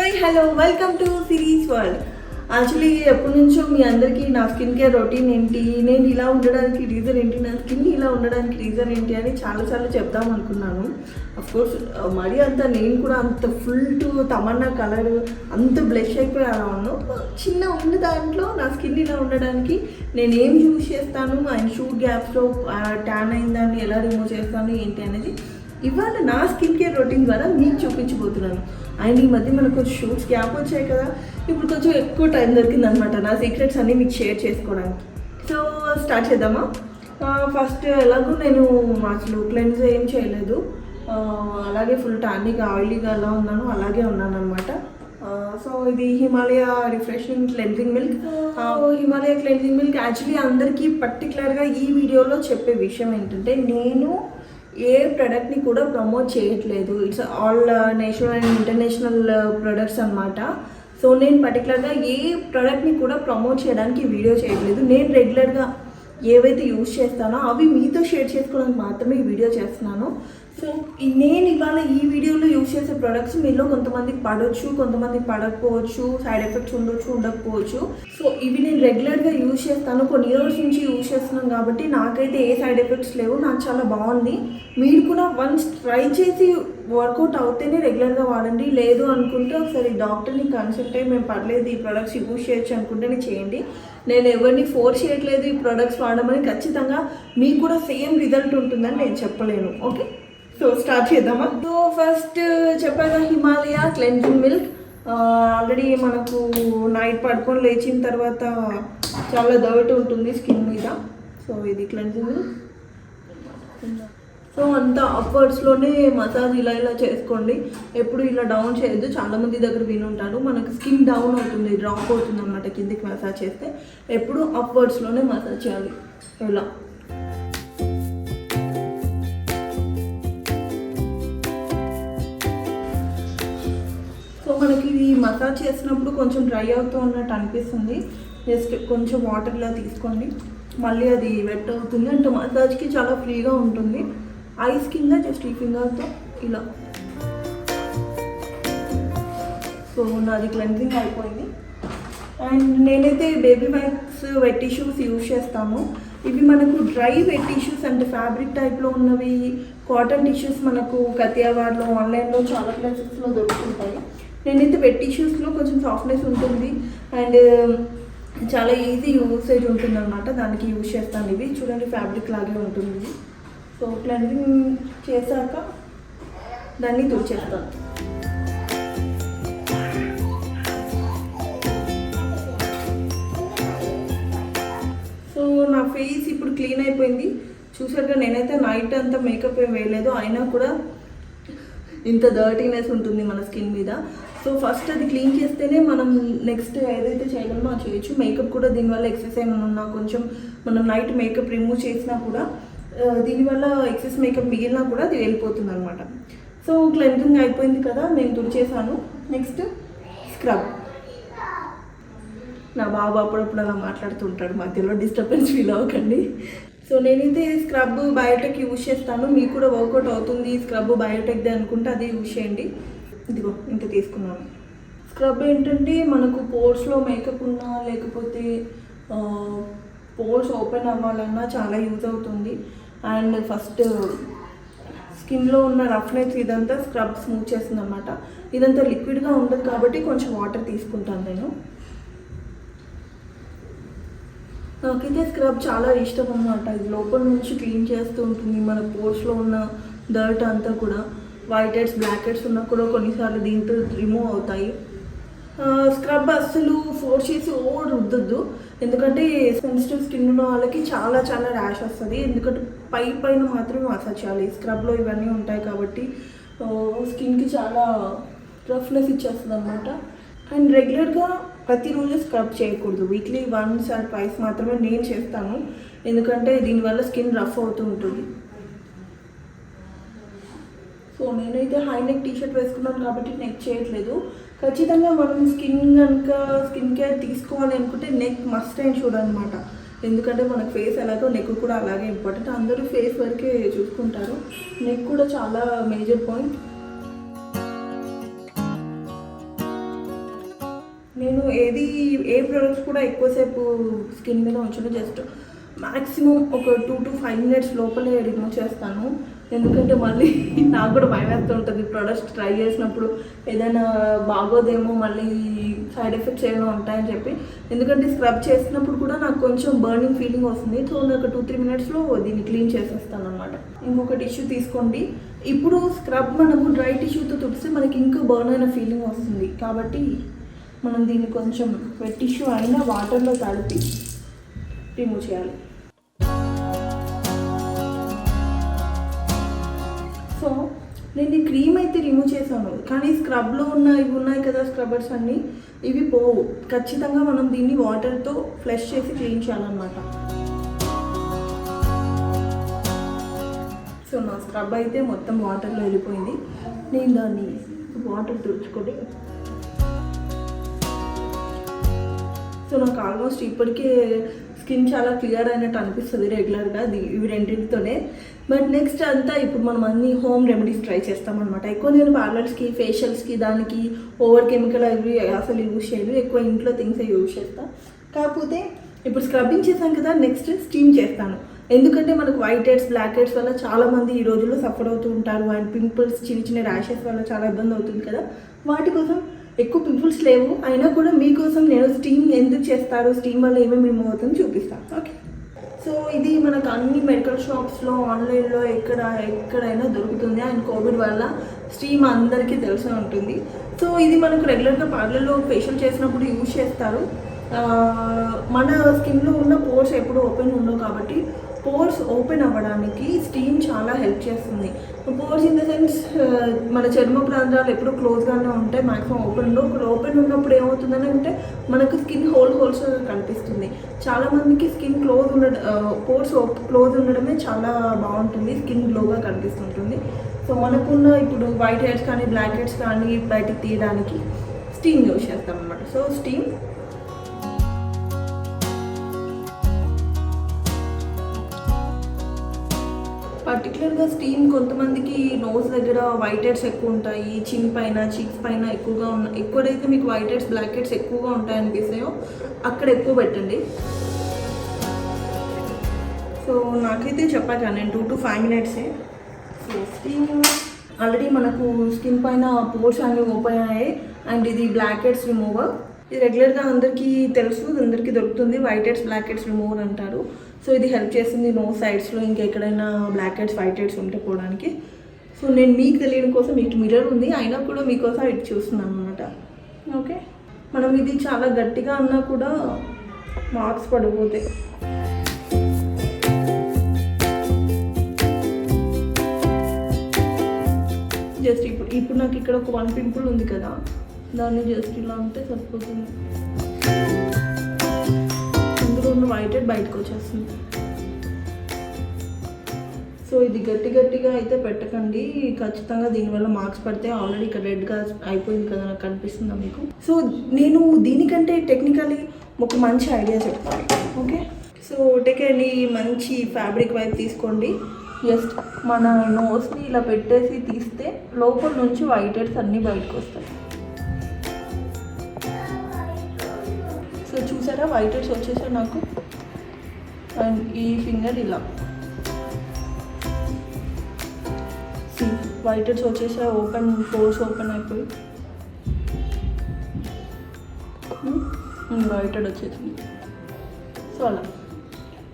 Hi hello welcome to series world. Actually ఎప్పటి నుంచో మీ అందరికీ నా స్కిన్ కేర్ రొటీన్ ఏంటి, నేను ఇలా ఉండడానికి రీజన్ ఏంటి, నా స్కిన్ ఇలా ఉండడానికి రీజన్ ఏంటి అని చాలాసార్లు చెప్దాం అనుకున్నాను. అఫ్కోర్స్ మరీ అంత నేను కూడా అంత ఫుల్ టు తమన్నా కలర్ అంత బ్లష్ అయిపోయి అలా ఉన్నాను. చిన్న ఉన్న దాంట్లో నా స్కిన్ ఇలా ఉండడానికి నేను ఏం యూజ్ చేస్తాను అండ్ షూట్ గ్యాప్స్లో ట్యాన్ అయిన దాన్ని ఎలా రిమూవ్ చేస్తాను ఏంటి అనేది ఇవాళ నా స్కిన్ కేర్ రొటీన్ ద్వారా మీకు చూపించబోతున్నాను. అండ్ ఈ మధ్య మనకు కొంచెం షూట్స్ గ్యాప్ వచ్చాయి కదా, ఇప్పుడు కొంచెం ఎక్కువ టైం దొరికిందనమాట నా సీక్రెట్స్ అన్నీ మీకు షేర్ చేసుకోవడానికి. సో స్టార్ట్ చేద్దామా? ఫస్ట్ ఎలాగో నేను అసలు క్లెన్స్ ఏం చేయలేదు, అలాగే ఫుల్ టానిక్ ఆయిలీగా ఎలా ఉన్నాను అలాగే ఉన్నాను అనమాట. సో ఇది Himalaya refreshing cleansing milk. Himalaya cleansing milk actually అందరికీ పర్టికులర్గా ఈ వీడియోలో చెప్పే విషయం ఏంటంటే, నేను ఏ ప్రోడక్ట్ని కూడా ప్రమోట్ చేయట్లేదు. It's all national and international products అనమాట. సో నేను పర్టికులర్గా ఏ ప్రోడక్ట్ని కూడా ప్రమోట్ చేయడానికి వీడియో చేయట్లేదు. నేను రెగ్యులర్గా ఏవైతే యూజ్ చేస్తానో అవి మీతో షేర్ చేసుకోవడానికి మాత్రమే ఈ వీడియో చేస్తున్నాను. సో నేను ఇవాళ ఈ వీడియోలో యూజ్ చేసే ప్రొడక్ట్స్ మీలో కొంతమందికి పడవచ్చు, కొంతమందికి పడకపోవచ్చు, సైడ్ ఎఫెక్ట్స్ ఉండొచ్చు, ఉండకపోవచ్చు. సో ఇవి నేను రెగ్యులర్గా యూజ్ చేస్తాను, కొన్ని ఇయర్స్ నుంచి యూజ్ చేస్తున్నాను కాబట్టి నాకైతే ఏ సైడ్ ఎఫెక్ట్స్ లేవు, నాకు చాలా బాగుంది. మీరు కూడా వన్స్ ట్రై చేసి వర్కౌట్ అవుతేనే రెగ్యులర్గా వాడండి. లేదు అనుకుంటే ఒకసారి డాక్టర్ని కన్సల్ట్ అయ్యి మేము పర్లేదు ఈ ప్రొడక్ట్స్ యూజ్ చేయొచ్చు అనుకుంటేనే చేయండి. నేను ఎవరిని ఫోర్స్ చేయట్లేదు ఈ ప్రొడక్ట్స్ వాడమని. ఖచ్చితంగా మీకు కూడా సేమ్ రిజల్ట్ ఉంటుందని నేను చెప్పలేను. ఓకే, సో స్టార్ట్ చేద్దామా? సో ఫస్ట్ చెప్పాగా హిమాలయ క్లెన్జింగ్ మిల్క్. ఆల్రెడీ మనకు నైట్ పడుకొని లేచిన తర్వాత చాలా డర్ట్ ఉంటుంది స్కిన్ మీద. సో ఇది క్లెన్జింగ్ మిల్క్. సో అంతా అప్వర్డ్స్లోనే మసాజ్ ఇలా ఇలా చేసుకోండి, ఎప్పుడు ఇలా డౌన్ చేయొద్దు. చాలామంది దగ్గర వినుంటారు మనకు స్కిన్ డౌన్ అవుతుంది, డ్రాప్ అవుతుంది అనమాట కిందికి మసాజ్ చేస్తే. ఎప్పుడు అప్వర్డ్స్లోనే మసాజ్ చేయాలి ఇలా. సో మనకి ఇది మసాజ్ చేసినప్పుడు కొంచెం డ్రై అవుతూ ఉన్నట్టు అనిపిస్తుంది. జస్ట్ కొంచెం వాటర్ ఇలా తీసుకోండి, మళ్ళీ అది వెట్ అవుతుంది అంటే మసాజ్కి చాలా ఫ్రీగా ఉంటుంది. ఐస్ కింద జస్ట్ ఈ ఫింగర్తో ఇలా. సో నాది క్లెన్జింగ్ అయిపోయింది. అండ్ నేనైతే baby wipes wet tissues use చేస్తాను. ఇవి మనకు డ్రై వెట్ టిష్యూస్ అంటే ఫ్యాబ్రిక్ టైప్లో ఉన్నవి, కాటన్ టిష్యూస్ మనకు కతియావాడ్లో ఆన్లైన్లో చాలా ప్లేసెస్లో దొరుకుతుంటాయి. నేనైతే వెట్ టిష్యూస్లో కొంచెం సాఫ్ట్నెస్ ఉంటుంది అండ్ చాలా ఈజీ యూసేజ్ ఉంటుంది అనమాట, దానికి యూజ్ చేస్తాను. ఇవి చూడండి ఫ్యాబ్రిక్ లాగే ఉంటుంది. సో క్లెన్జింగ్ చేశాక దాన్ని తుడిచేస్తాను. సో నా ఫేస్ ఇప్పుడు క్లీన్ అయిపోయింది. చూసారుగా, నేనైతే నైట్ అంతా మేకప్ ఏం వేయలేదు, అయినా కూడా ఇంత డర్టీనెస్ ఉంటుంది మన స్కిన్ మీద. సో ఫస్ట్ అది క్లీన్ చేస్తేనే మనం నెక్స్ట్ ఏదైతే చేయగలమో అది చేయొచ్చు. మేకప్ కూడా దీనివల్ల ఎక్సెస్ ఏమైనా ఉన్నా, కొంచెం మనం నైట్ మేకప్ రిమూవ్ చేసినా కూడా దీనివల్ల ఎక్సెస్ మేకప్ మిగిలినా కూడా అది వెళ్ళిపోతుంది అనమాట. సో క్లెన్జింగ్ అయిపోయింది కదా, నేను తుడిచేసాను. Next scrub. నా బాబు అప్పుడప్పుడు అలా మాట్లాడుతుంటాడు, మధ్యలో డిస్టర్బెన్స్ ఫీల్ అవ్వకండి. సో నేనైతే స్క్రబ్ బయోటెక్ యూజ్ చేస్తాను. మీకు కూడా వర్కౌట్ అవుతుంది స్క్రబ్ బయోటెక్ది అనుకుంటే అది యూజ్ చేయండి. ఇదిగో ఇంత తీసుకున్నాను. స్క్రబ్ ఏంటంటే మనకు పోర్స్లో మేకప్ ఉన్నా లేకపోతే పోర్స్ ఓపెన్ అవ్వాలన్నా చాలా యూజ్ అవుతుంది. అండ్ ఫస్ట్ స్కిన్లో ఉన్న రఫ్నెస్ ఇదంతా స్క్రబ్ స్మూత్ చేస్తుంది అనమాట. ఇదంతా లిక్విడ్గా ఉండదు కాబట్టి కొంచెం వాటర్ తీసుకుంటాను నేను. నాకైతే స్క్రబ్ చాలా ఇష్టం అన్నమాట. ఇది లోపల నుంచి క్లీన్ చేస్తూ ఉంటుంది మన పోర్స్లో ఉన్న డర్ట్ అంతా కూడా. వైట్ హెడ్స్, బ్లాక్ హెడ్స్ ఉన్నా కూడా కొన్నిసార్లు దీంతో రిమూవ్ అవుతాయి. స్క్రబ్ అస్సలు ఫోర్స్ చేసి రుద్దొద్దు, ఎందుకంటే సెన్సిటివ్ స్కిన్ ఉన్న వాళ్ళకి చాలా చాలా ర్యాష్ వస్తుంది. ఎందుకంటే పైన మాత్రమే మసాజ్ చేయాలి, స్క్రబ్లో ఇవన్నీ ఉంటాయి కాబట్టి స్కిన్కి చాలా రఫ్నెస్ ఇచ్చేస్తుంది అనమాట. అండ్ రెగ్యులర్గా ప్రతిరోజు స్క్రబ్ చేయకూడదు, వీక్లీ వన్స్ ఆర్ ట్వైస్ మాత్రమే నేను చేస్తాను, ఎందుకంటే దీనివల్ల స్కిన్ రఫ్ అవుతూ ఉంటుంది. సో నేనైతే హై నెక్ టీషర్ట్ వేసుకున్నాను కాబట్టి నెక్ చేయట్లేదు. ఖచ్చితంగా మనం స్కిన్ కేర్ తీసుకోవాలి అనుకుంటే నెక్ మస్ట్ అండ్ షుడ్ అనమాట. ఎందుకంటే మనకు ఫేస్ ఎలాగో నెక్ కూడా అలాగే ఇంపార్టెంట్. అందరూ ఫేస్ వరకే చూసుకుంటారు, నెక్ కూడా చాలా మేజర్ పాయింట్. నేను ఏ ప్రొడక్ట్స్ కూడా ఎక్కువసేపు స్కిన్ మీద ఉంచడం, జస్ట్ మ్యాక్సిమం ఒక 2 to 5 minutes లోపలే రిమూవ్ చేస్తాను. ఎందుకంటే మళ్ళీ నాకు కూడా భయం వేస్తూ ఉంటుంది ప్రొడక్ట్స్ ట్రై చేసినప్పుడు ఏదైనా బాగోదేమో, మళ్ళీ సైడ్ ఎఫెక్ట్స్ ఏమైనా ఉంటాయని చెప్పి. ఎందుకంటే స్క్రబ్ చేసినప్పుడు కూడా నాకు కొంచెం బర్నింగ్ ఫీలింగ్ వస్తుంది. సో నాకు 2-3 minutesలో దీన్ని క్లీన్ చేసేస్తాను అనమాట. ఇంకొక టిష్యూ తీసుకోండి. ఇప్పుడు స్క్రబ్ మనము డ్రై టిష్యూతో తుడిస్తే మనకి ఇంకా బర్న్ అయిన ఫీలింగ్ వస్తుంది. కాబట్టి మనం దీన్ని కొంచెం వెట్ టిష్యూ అయినా వాటర్లో తడిపి రిమూవ్ చేయాలి. సో నేను ఈ క్రీమ్ అయితే రిమూవ్ చేశాను, కానీ స్క్రబ్లో ఇవి ఉన్నాయి కదా స్క్రబ్బర్స్ అన్నీ, ఇవి పోవు. ఖచ్చితంగా మనం దీన్ని వాటర్తో ఫ్లష్ చేసి క్లీన్ చేయాలన్నమాట. సో నా స్క్రబ్ అయితే మొత్తం వాటర్లో వెళ్ళిపోయింది. నేను దాన్ని వాటర్ తుడుచుకొని, సో నాకు ఆల్మోస్ట్ ఇప్పటికే స్కిన్ చాలా క్లియర్ అయినట్టు అనిపిస్తుంది రెగ్యులర్గా ఇవి రెండింటితోనే. బట్ నెక్స్ట్ అంతా ఇప్పుడు మనం అన్ని హోమ్ రెమెడీస్ ట్రై చేస్తామన్నమాట. ఎక్కువ నేను పార్లర్స్కి, ఫేషియల్స్కి, దానికి ఓవర్ కెమికల్ అవి అసలు యూజ్ చేయను. ఎక్కువ ఇంట్లో థింగ్సే యూజ్ చేస్తాను. కాకపోతే ఇప్పుడు స్క్రబ్బింగ్ చేశాను కదా, నెక్స్ట్ స్టీమ్ చేస్తాను. ఎందుకంటే మనకు వైట్ హెడ్స్, బ్లాక్ హెడ్స్ వల్ల చాలామంది ఈ రోజుల్లో సఫర్ అవుతూ ఉంటారు. అండ్ పింపుల్స్, చిన్న చిన్న ర్యాషెస్ వల్ల చాలా ఇబ్బంది అవుతుంది కదా. వాటి కోసం ఎక్కువ పింపుల్స్ లేవు అయినా కూడా మీకోసం నేను స్టీమ్ ఎందుకు చేస్తారు, స్టీమ్ వల్ల ఏమేమి రిమూవ్ అవుతుందో చూపిస్తాను. ఓకే, సో ఇది మనకు అన్ని మెడికల్ షాప్స్లో, ఆన్లైన్లో ఎక్కడైనా దొరుకుతుంది. అండ్ కోవిడ్ వల్ల స్టీమ్ అందరికీ తెలిసే ఉంటుంది. సో ఇది మనకు రెగ్యులర్గా పార్లర్లో ఫేషియల్ చేసినప్పుడు యూజ్ చేస్తారు. మన స్కిన్లో ఉన్న పోర్స్ ఎప్పుడు ఓపెన్ ఉండవు కాబట్టి పోర్స్ ఓపెన్ అవ్వడానికి స్టీమ్ చాలా హెల్ప్ చేస్తుంది. పోర్స్ ఇన్ ద సెన్స్ మన చర్మ ప్రాంతాలు ఎప్పుడు క్లోజ్గానే ఉంటాయి, మ్యాక్సిమం ఓపెన్ ఉన్నప్పుడు ఏమవుతుందని అంటే మనకు స్కిన్ హోల్స్ కనిపిస్తుంది. చాలామందికి స్కిన్ పోర్స్ క్లోజ్ ఉండడమే చాలా బాగుంటుంది, స్కిన్ గ్లోగా కనిపిస్తుంటుంది. సో మనకున్న ఇప్పుడు వైట్ హెడ్స్ కానీ, బ్లాక్ హెడ్స్ కానీ బయటికి తీయడానికి స్టీమ్ యూజ్ చేస్తాం అన్నమాట. సో స్టీమ్ పర్టికులర్గా స్టీమ్ కొంతమందికి నోస్ దగ్గర వైట్ హెడ్స్ ఎక్కువ ఉంటాయి, చిన్ పైన, చీక్స్ పైన ఎక్కడైతే మీకు వైట్ హెడ్స్, బ్లాక్ హెడ్స్ ఎక్కువగా ఉంటాయనిపిస్తాయో అక్కడ ఎక్కువ పెట్టండి. సో నాకైతే చెప్పాక నేను 2 to 5 minutes. So steam already మనకు స్కిన్ పైన పోర్స్ అనేవి ఓపెన్ అయ్యాయి. అండ్ ఇది బ్లాక్ హెడ్స్ రిమూవర్. ఇది రెగ్యులర్గా అందరికీ తెలుసు, అందరికీ దొరుకుతుంది. White heads, black heads remover అంటారు. సో ఇది హెల్ప్ చేస్తుంది నోస్ సైడ్స్లో ఇంకెక్కడైనా బ్లాక్ హెడ్స్, వైట్ హెడ్స్ ఉంటే పోవడానికి. సో నేను మీకు తెలియడం కోసం ఇటు మిర్రర్ ఉంది, అయినా కూడా మీకోసం ఇటు చూస్తున్నాను అనమాట. ఓకే, మనం ఇది చాలా గట్టిగా అన్నా కూడా మార్క్స్ పడిపోతాయి. జస్ట్ ఇప్పుడు నాకు ఇక్కడ ఒక 1 పింపుల్ ఉంది కదా, దాన్ని జస్ట్ ఇలా ఉంటే సరిపోతుంది. అందులో ఉన్న వైట్ హెడ్ బయటకు వచ్చేస్తుంది. సో ఇది గట్టిగా అయితే పెట్టకండి, ఖచ్చితంగా దీనివల్ల మార్క్స్ పడితే. ఆల్రెడీ ఇక్కడ రెడ్గా అయిపోయింది కదా, నాకు కనిపిస్తుందా మీకు? సో నేను దీనికంటే టెక్నికలీ ఒక మంచి ఐడియా చెప్తాను. ఓకే, సో టేక్ ఎనీ మంచి ఫ్యాబ్రిక్ వైప్ తీసుకోండి. జస్ట్ మన నోస్ని ఇలా పెట్టేసి తీస్తే లోపల నుంచి వైట్ హెడ్స్ అన్నీ బయటకు వస్తాయి. సో చూసారా, వైట్ హెడ్స్ వచ్చేసాయి నాకు. అండ్ ఈ ఫింగర్ ఇలా వైట్ హెడ్స్ వచ్చేసాయి, పోర్స్ ఓపెన్ అయిపోయి వైట్ హెడ్ వచ్చేసింది. సో అలా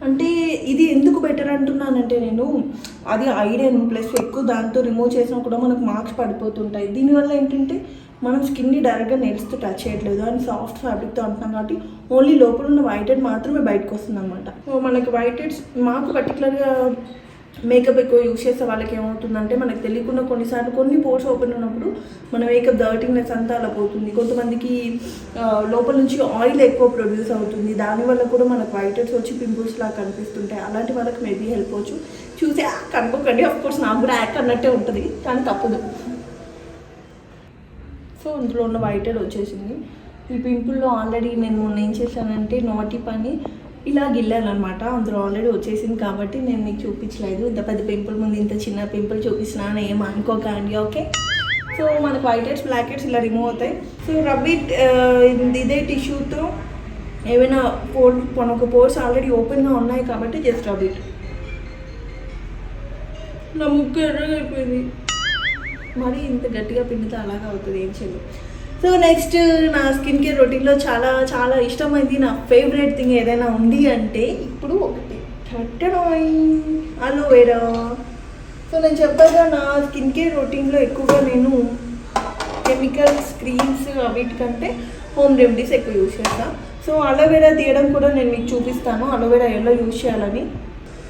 అంటే ఇది ఎందుకు బెటర్ అంటున్నానంటే, నేను అది ఐరన్ ప్లస్ ఎక్కువ దాంతో రిమూవ్ చేసినా కూడా మనకు మార్క్స్ పడిపోతుంటాయి. దీనివల్ల ఏంటంటే మనం స్కిన్ని డైరెక్ట్గా నెయిల్స్తో టచ్ చేయట్లేదు అండ్ సాఫ్ట్ ఫ్యాబ్రిక్తో అంటున్నాం కాబట్టి ఓన్లీ లోపల ఉన్న వైట్ హెడ్ మాత్రమే బయటకు వస్తుంది అనమాట. సో మనకి వైట్ హెడ్స్, మాకు పర్టికులర్గా మేకప్ ఎక్కువ యూజ్ చేసే వాళ్ళకి ఏమవుతుందంటే మనకు తెలియకుండా కొన్నిసార్లు కొన్ని పోర్స్ ఓపెన్ ఉన్నప్పుడు మన మేకప్ డర్టీనెస్ అంతా అలా పోతుంది. కొంతమందికి లోపల నుంచి ఆయిల్ ఎక్కువ ప్రొడ్యూస్ అవుతుంది, దానివల్ల కూడా మనకు వైట్ హెడ్స్ వచ్చి పింపుల్స్ లాగా కనిపిస్తుంటాయి. అలాంటి వాళ్ళకి మేబీ హెల్ప్ అవ్వచ్చు. చూసి కనుక్కోకండి, ఆఫ్కోర్స్ నాకు కూడా యాక్ అన్నట్టే ఉంటుంది కానీ తప్పదు. సో ఇందులో ఉన్న వైట్ హెడ్ వచ్చేసింది. ఈ పింపుల్లో ఆల్రెడీ నేను మొన్న ఏం చేశానంటే నోటి పని ఇలా గిల్లాను అనమాట, అందులో ఆల్రెడీ వచ్చేసింది కాబట్టి నేను మీకు చూపించలేదు. ఇంత పెద్ద పింపుల్ ముందు ఇంత చిన్న పింపుల్ చూపిస్తున్నాను ఏం అనుకోకండి. ఓకే, సో మనకు వైట్ హెడ్స్ బ్లాక్ హెడ్స్ ఇలా రిమూవ్ అవుతాయి. సో రబ్ ఇట్ ఇదే టిష్యూతో ఏమైనా మనకు పోర్స్ ఆల్రెడీ ఓపెన్గా ఉన్నాయి కాబట్టి జస్ట్ రబ్ ఇట్. నా ముక్కు ఎర్రగా అయిపోయింది, మరి ఇంత గట్టిగా పిండితే అలాగా అవుతుంది, ఏం చేయదు. సో నెక్స్ట్ నా స్కిన్ కేర్ రొటీన్లో చాలా చాలా ఇష్టమైంది, నా ఫేవరెట్ థింగ్ ఏదైనా ఉంది అంటే ఇప్పుడు ఒకటి అలోవెరా. సో నేను చెప్పాగా నా స్కిన్ కేర్ రొటీన్లో ఎక్కువగా నేను కెమికల్స్ క్రీమ్స్ వీటికంటే హోమ్ రెమెడీస్ ఎక్కువ యూజ్ చేస్తాను. సో అలోవెరా తీయడం కూడా నేను మీకు చూపిస్తాను, అలోవెరా ఎలా యూజ్ చేయాలని.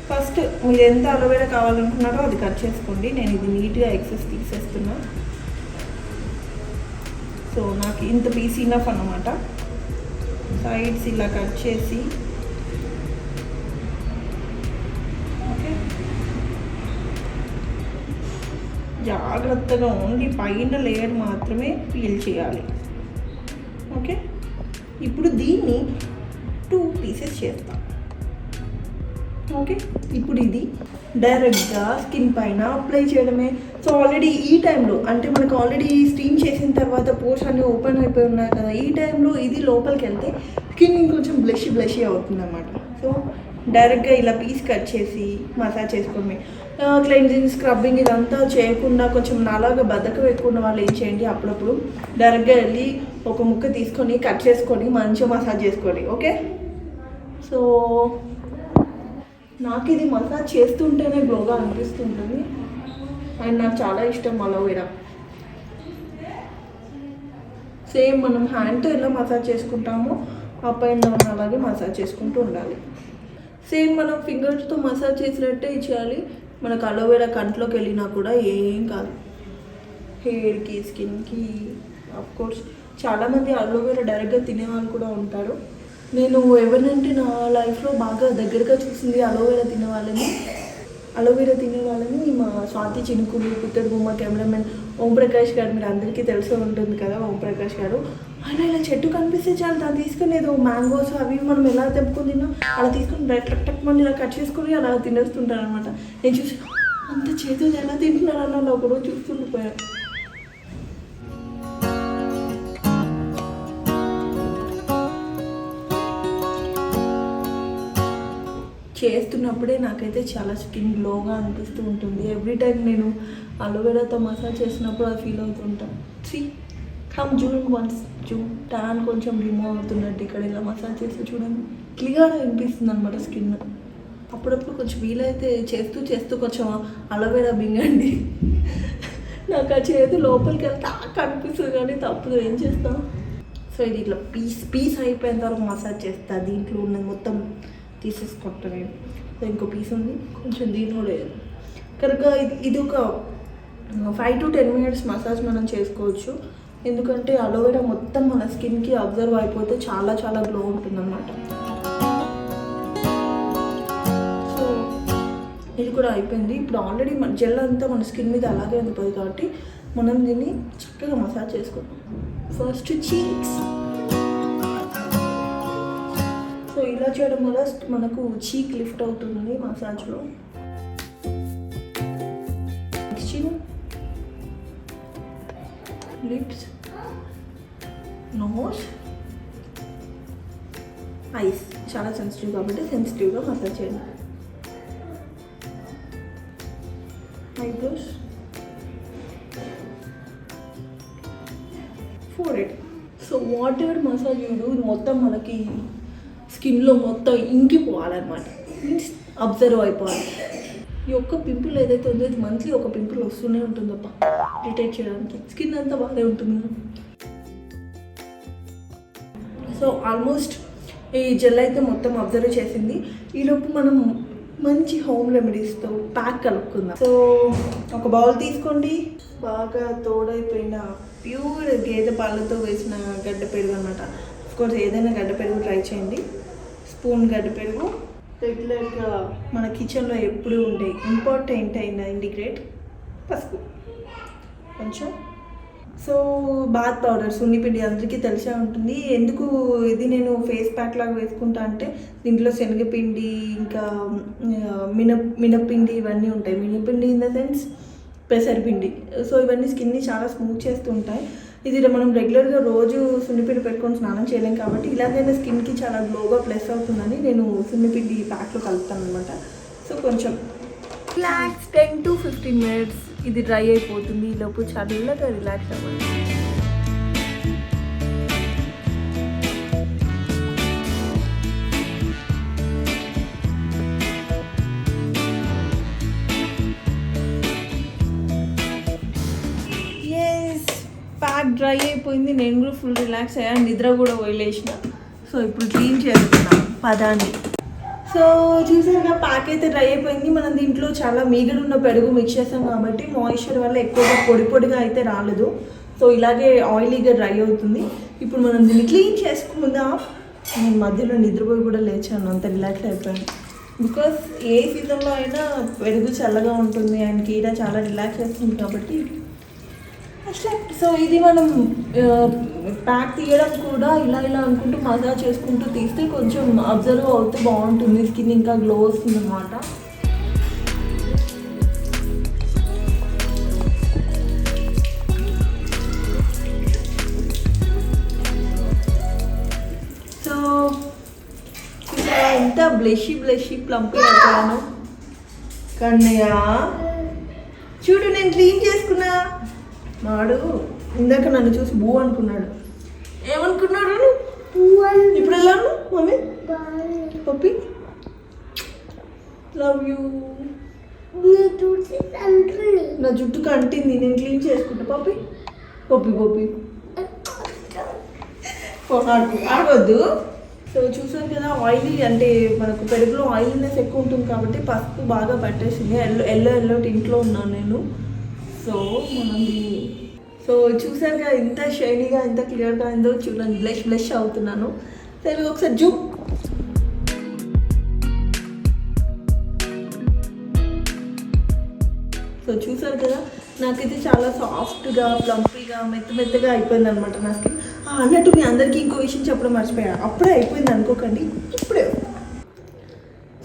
ఫస్ట్ మీరు ఎంత అలోవెరా కావాలనుకున్నారో అది కట్ చేసుకోండి. నేను ఇది నీట్గా ఎక్సెస్ తీసేస్తున్నా. సో నాకు ఇంత పీస్ ఇనఫ్ అన్నమాట. సైడ్స్ ఇలా కట్ చేసి ఓకే, జాగ్రత్తగా ఓన్లీ పైన లేయర్ మాత్రమే పీల్ చేయాలి. ఓకే, ఇప్పుడు దీన్ని 2 పీసెస్ చేస్తాం. ఓకే, ఇప్పుడు ఇది డైరెక్ట్గా స్కిన్ పైన అప్లై చేయడమే. సో ఆల్రెడీ ఈ టైంలో అంటే మనకు ఆల్రెడీ స్టీమ్ చేసిన తర్వాత పోర్స్ అన్నీ ఓపెన్ అయిపోయి ఉన్నాయి కదా, ఈ టైంలో ఇది లోపలికి వెళ్తే స్కిన్ ఇంకొంచెం బ్లషీ అవుతుంది అన్నమాట. సో డైరెక్ట్గా ఇలా పీస్ కట్ చేసి మసాజ్ చేసుకోవడమే. క్లెన్జింగ్ స్క్రబ్బింగ్ ఇదంతా చేయకుండా కొంచెం నాలాగా బద్ధకం ఎక్కువ ఉన్న వాళ్ళు ఏం చేయండి, అప్పుడప్పుడు డైరెక్ట్గా వెళ్ళి ఒక ముక్క తీసుకొని కట్ చేసుకొని మంచిగా మసాజ్ చేసుకోండి. ఓకే, సో నాకు ఇది మసాజ్ చేస్తుంటేనే గ్లోగా అనిపిస్తుంటుంది అండ్ నాకు చాలా ఇష్టం అలోవెరా. సేమ్ మనం హ్యాండ్తో ఎలా మసాజ్ చేసుకుంటామో అప్ అండ్ డౌన్ అలాగే మసాజ్ చేసుకుంటూ ఉండాలి. సేమ్ మనం ఫింగర్స్తో మసాజ్ చేసినట్టే ఇచ్చేయాలి. మనకు అలోవెరా కంట్లోకి వెళ్ళినా కూడా ఏం కాదు, హెయిర్కి స్కిన్కి. ఆఫ్కోర్స్ చాలామంది అలోవెరా డైరెక్ట్గా తినేవాళ్ళు కూడా ఉంటారు. నేను ఎవరినంటే నా లైఫ్లో బాగా దగ్గరగా చూసింది అలోవెరా తినే వాళ్ళని మా స్వాతి చినుకులు, పుత్తడి బొమ్మ కెమెరామెన్ ఓంప్రకాష్ గారు, మీరు అందరికీ తెలిసి ఉంటుంది కదా ఓంప్రకాష్ గారు. ఆయన ఇలా చెట్టు కనిపిస్తే చాలు దాన్ని తీసుకొని ఏదో మ్యాంగోస్ అవి మనం ఎలా తెప్పుకొని తిన్నాం అలా తీసుకొని టక్ మళ్ళీ ఇలా కట్ చేసుకొని అలా తినేస్తుంటారు అనమాట. నేను చూసి అంత చేతులు ఎలా తింటున్నారన్న అలా ఒకరోజు చూస్తుండిపోయాను. చేస్తున్నప్పుడే నాకైతే చాలా స్కిన్ గ్లోగా అనిపిస్తూ ఉంటుంది. ఎవ్రీ టైం నేను అలోవెరాతో మసాజ్ చేసినప్పుడు అది ఫీల్ అవుతుంటాను. చూడండి వన్స్ ట్యాన్ కొంచెం రిమూవ్ అవుతున్నట్టు ఇక్కడ ఇలా మసాజ్ చేస్తే చూడండి క్లియర్గా అనిపిస్తుంది అనమాట స్కిన్. అప్పుడప్పుడు కొంచెం వీలైతే చేస్తూ కొంచెం అలోవెరా బింగండి. నాకు ఆ చేతి లోపలికి వెళ్తే కనిపిస్తుంది కానీ తప్పదు, ఏం చేస్తాం. సో ఇది ఇట్లా పీస్ అయిపోయిన తర్వాత మసాజ్ చేస్తా. దీంట్లో ఉన్నది మొత్తం తీసేసుకుంటాను నేను. ఇంకో పీస్ ఉంది కొంచెం దీంట్లో లేదు. కరెక్ట్గా ఇది ఒక 5 to 10 minutes మసాజ్ మనం చేసుకోవచ్చు. ఎందుకంటే అలోవెరా మొత్తం మన స్కిన్కి అబ్జర్వ్ అయిపోతే చాలా చాలా గ్లో ఉంటుందన్నమాట. సో ఇది కూడా అయిపోయింది. ఇప్పుడు ఆల్రెడీ మన జెల్ అంతా మన స్కిన్ మీద అలాగే ఉండిపోయింది కాబట్టి మనం దీన్ని చక్కగా మసాజ్ చేసుకుంటాం. First cheeks. సో ఇలా చేయడం వల్ల మనకు చీక్ లిఫ్ట్ అవుతుంది మసాజ్లో. చిన్, లిప్స్, నోస్, ఐస్ చాలా సెన్సిటివ్ కాబట్టి సెన్సిటివ్గా మసాజ్ చేయండి. Eyebrows, forehead. So what ever massage ఇది మొత్తం మనకి స్కిన్లో మొత్తం ఇంకిపోవాలన్నమాట, మీన్స్ అబ్జర్వ్ అయిపోవాలి. ఈ ఒక్క పింపుల్ ఏదైతే ఉందో ఇది మంత్లీ ఒక పింపుల్ వస్తూనే ఉంటుందప్ప డిటెక్ట్ చేయడానికి. స్కిన్ అంతా బాగానే ఉంటుంది. సో ఆల్మోస్ట్ ఈ జెల్ అయితే మొత్తం అబ్జర్వ్ చేసింది. ఈలోపు మనం మంచి హోమ్ రెమెడీస్తో ప్యాక్ కలుపుకుందాం. సో ఒక బౌల్ తీసుకోండి. బాగా తోడైపోయిన ప్యూర్ గేదె పాలతో వేసిన గడ్డ పెరుగు అనమాట. అఫ్కోర్స్ ఏదైనా గడ్డ పెరుగు ట్రై చేయండి. స్పూన్ గడ్డ పెరుగు. రెగ్యులర్గా మన కిచెన్లో ఎప్పుడు ఉండే ఇంపార్టెంట్ అయిన ఇండిగ్రేట్ పసుపు కొంచెం. సో బాత్ పౌడర్, సున్నిపిండి అందరికీ తెలిసే ఉంటుంది. ఎందుకు ఇది నేను ఫేస్ ప్యాక్ లాగా వేసుకుంటా అంటే దీంట్లో శనగపిండి ఇంకా మినప్పిండి ఇవన్నీ ఉంటాయి. మినపిండి ఇన్ ద సెన్స్ పెసరపిండి. సో ఇవన్నీ స్కిన్ని చాలా స్మూత్ చేస్తూ ఉంటాయి. ఇది మనం రెగ్యులర్గా రోజు సున్నిపిండి పెట్టుకొని స్నానం చేయలేం కాబట్టి ఇలాగైనా స్కిన్కి చాలా గ్లోగా ప్లస్ అవుతుందని నేను సున్నిపిండి ప్యాక్లో కలుపుతాను అనమాట. సో కొంచెం రిలాక్స్ 10 to 15 minutes ఇది డ్రై అయిపోతుంది. ఈలోపు చల్లగా రిలాక్స్ అవ్వండి. ప్యాక్ డ్రై అయిపోయింది. నేను కూడా ఫుల్ రిలాక్స్ అయ్యాను. నిద్ర కూడా వదిలేసిన. సో ఇప్పుడు క్లీన్ చేస్తున్నాను పదాన్ని. సో చూసారుగా ప్యాక్ అయితే డ్రై అయిపోయింది. మనం దీంట్లో చాలా మీగడ ఉన్న పెరుగు మిక్స్ చేస్తాం కాబట్టి మాయిశ్చర్ వల్ల ఎక్కువగా పొడి పొడిగా అయితే రాలేదు. సో ఇలాగే ఆయిలీగా డ్రై అవుతుంది. ఇప్పుడు మనం దీన్ని క్లీన్ చేసుకుందాం. నేను మధ్యలో నిద్రపోయి కూడా లేచాను, అంత రిలాక్స్ అయిపోయాను. బికాస్ ఏ సీజన్లో అయినా పెరుగు చల్లగా ఉంటుంది అండ్ కీరా చాలా రిలాక్స్ చేస్తుంది కాబట్టి. సో ఇది మనం ప్యాక్ తీయడం కూడా ఇలా అనుకుంటూ మసాజ్ చేసుకుంటూ తీస్తే కొంచెం అబ్జర్వ్ అవుతూ బాగుంటుంది. స్కిన్ ఇంకా గ్లో వస్తుంది అన్నమాట. సో ఎంత బ్లెషీ ప్లంపీ అయిపోయాను. కన్నయ్య చూడు నేను క్లీన్ చేసుకున్నా. వాడు ఇందాక నన్ను చూసి బూ అనుకున్నాడు. ఏమనుకున్నాడు? ఇప్పుడు ఎలా మమ్మీ పప్పి లవ్ యూ. నా జుట్టుకు అంటింది, నేను క్లీన్ చేసుకుంటా. పప్పి ఆడవద్దు. సో చూసాను కదా ఆయిలీ అంటే మనకు పెరుగులో ఆయిలీనెస్ ఎక్కువ ఉంటుంది కాబట్టి పసుపు బాగా పట్టేసింది. ఎల్లో టింట్లో ఉన్నాను నేను. సో మనం సో చూసారుగా ఎంత షైనీగా ఎంత క్లియర్గా అయిందో చూడండి. బ్లష్ అవుతున్నాను. సరే ఒకసారి జూ. సో చూసారు కదా నాకైతే చాలా సాఫ్ట్గా ప్లంపీగా మెత్తగా అయిపోయింది అనమాట నా స్కిన్. అన్నట్టు మీ అందరికీ ఇంకో విషయం చెప్పడం మర్చిపోయా. అప్పుడే అయిపోయింది అనుకోకండి, ఇప్పుడే.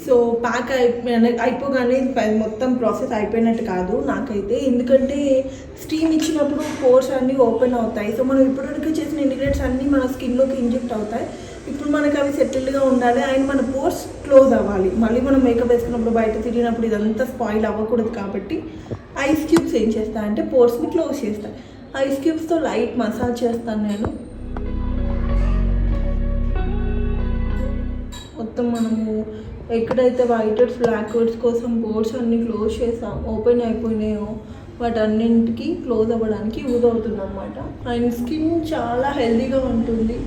సో ప్యాక్ అయిపోగానే మొత్తం ప్రాసెస్ అయిపోయినట్టు కాదు నాకైతే. ఎందుకంటే స్టీమ్ ఇచ్చినప్పుడు పోర్స్ అన్నీ ఓపెన్ అవుతాయి. సో మనం ఇప్పటివరకు చేసిన ఇంగ్రీడియంట్స్ అన్నీ మన స్కిన్లోకి ఇంజెక్ట్ అవుతాయి. ఇప్పుడు మనకు అవి సెటిల్డ్గా ఉండాలి అండ్ మన పోర్స్ క్లోజ్ అవ్వాలి. మళ్ళీ మనం మేకప్ వేసుకున్నప్పుడు బయట తిరిగినప్పుడు ఇదంతా స్పాయిల్ అవ్వకూడదు కాబట్టి ఐస్ క్యూబ్స్ ఏం చేస్తాయంటే పోర్స్ని క్లోజ్ చేస్తాయి. ఐస్ క్యూబ్స్తో లైట్ మసాజ్ చేస్తాను నేను. మొత్తం మనము ఎక్కడైతే వైట్ హెడ్స్ బ్లాక్ హెడ్స్ కోసం పోర్స్ అన్నీ క్లోజ్ చేసాం, ఓపెన్ అయిపోయినాయో వాటన్నింటికి క్లోజ్ అవ్వడానికి యూజ్ అవుతుంది అనమాట. అండ్ స్కిన్ చాలా హెల్తీగా ఉంటుంది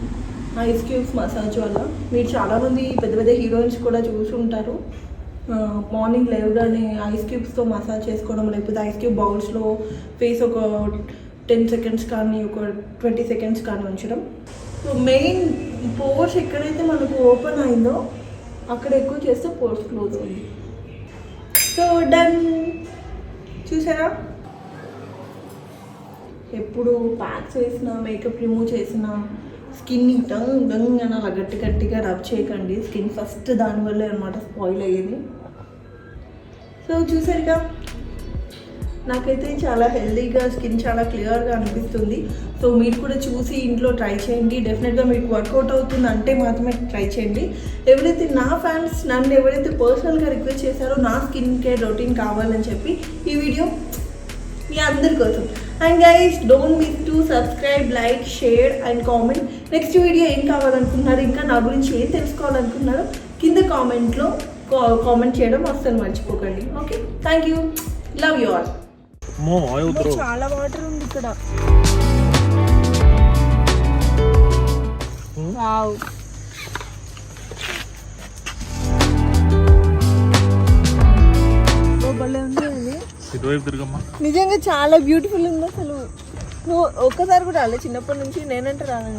ఐస్ క్యూబ్స్ మసాజ్ వల్ల. మీరు చాలామంది పెద్ద హీరోయిన్స్ కూడా చూసి ఉంటారు. మార్నింగ్ లేవగానే ఐస్ క్యూబ్స్తో మసాజ్ చేసుకోవడం, లేకపోతే ఐస్ క్యూబ్ బౌల్స్లో ఫేస్ ఒక 10 seconds కానీ ఒక 20 seconds కానీ ఉంచడం. సో మెయిన్ పోర్స్ ఎక్కడైతే మనకు ఓపెన్ అయిందో అక్కడ ఎక్కువ చేస్తే పోర్స్ క్లోజ్ ఉంది. So done. చూసారా ఎప్పుడు ప్యాక్స్ వేసినా మేకప్ రిమూవ్ చేసినా స్కిన్ని డంగ్ అని అలా గట్టిగా రబ్ చేయకండి. స్కిన్ ఫస్ట్ దానివల్లే అనమాట స్పాయిల్ అయ్యేది. సో చూసారుగా నాకైతే చాలా హెల్తీగా స్కిన్ చాలా క్లియర్గా అనిపిస్తుంది. సో మీరు కూడా చూసి ఇంట్లో ట్రై చేయండి. డెఫినెట్గా మీకు వర్కౌట్ అవుతుంది అంటే మాత్రమే ట్రై చేయండి. ఎవరైతే నా ఫ్యాన్స్ నన్ను ఎవరైతే పర్సనల్గా రిక్వెస్ట్ చేశారో నా స్కిన్ కేర్ రొటీన్ కావాలని చెప్పి ఈ వీడియో మీ అందరి కోసం. And guys don't miss to subscribe, like, share and comment. Next video ఏం కావాలనుకుంటున్నారు, ఇంకా నా గురించి ఏం తెలుసుకోవాలనుకుంటున్నారో కింద కామెంట్లో కామెంట్ చేయడం అస్సలు మర్చిపోకండి. Okay, thank you, love you all. చాలా వాటర్ ఉంది ఇక్కడ. వావ్, భలే ఉంది అది. నిజంగా చాలా బ్యూటిఫుల్ ఉంది అసలు. నువ్వు ఒక్కసారి కూడా రాలే చిన్నప్పటి నుంచి? నేనంటే రాను.